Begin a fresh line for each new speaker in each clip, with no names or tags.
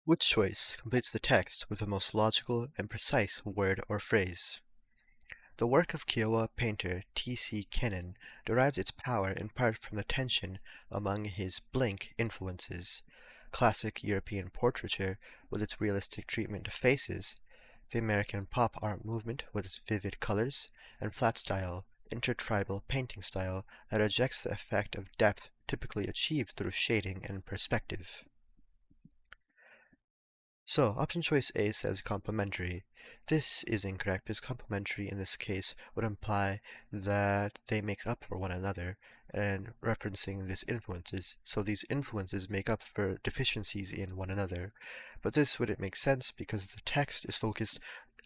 Which choice completes the text with the most logical and precise word or phrase? The work of Kiowa painter T.C. Kennan derives its power in part from the tension among his blank influences: classic European portraiture with its realistic treatment of faces, the American pop art movement with its vivid colors, and flat style, intertribal painting style that rejects the effect of depth typically achieved through shading and perspective. So, option choice A says complementary. This is incorrect because complementary in this case would imply that they make up for one another and referencing these influences. So these influences make up for deficiencies in one another. But this wouldn't make sense because the text is focused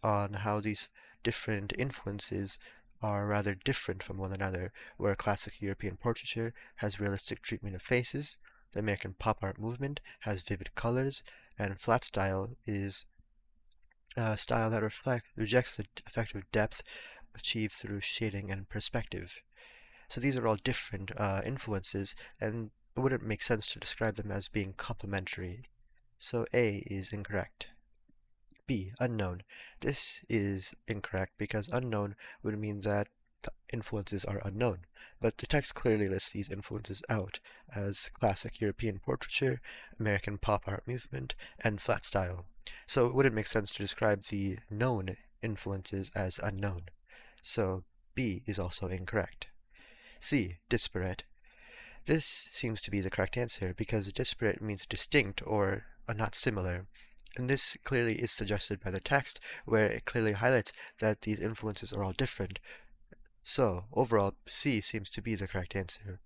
on how these different influences are rather different from one another, where classic European portraiture has realistic treatment of faces, the American pop art movement has vivid colors, and flat style is a style that rejects the effective depth achieved through shading and perspective. So these are all different influences, and it wouldn't make sense to describe them as being complementary. So A is incorrect. B, unknown. This is incorrect because unknown would mean that the influences are unknown, but the text clearly lists these influences out as classic European portraiture, American pop art movement, and flat style. So it wouldn't make sense to describe the known influences as unknown. So B is also incorrect. C, disparate. This seems to be the correct answer because disparate means distinct or not similar. And this clearly is suggested by the text, where it clearly highlights that these influences are all different. So, overall, C seems to be the correct answer.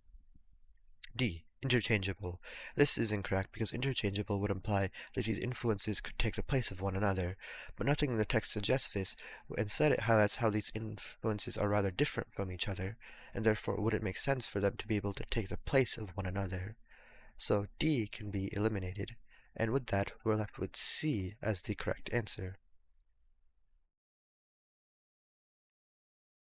D, interchangeable. This is incorrect because interchangeable would imply that these influences could take the place of one another, but nothing in the text suggests this. Instead, it highlights how these influences are rather different from each other, and therefore it wouldn't make sense for them to be able to take the place of one another. So D can be eliminated, and with that, we're left with C as the correct answer.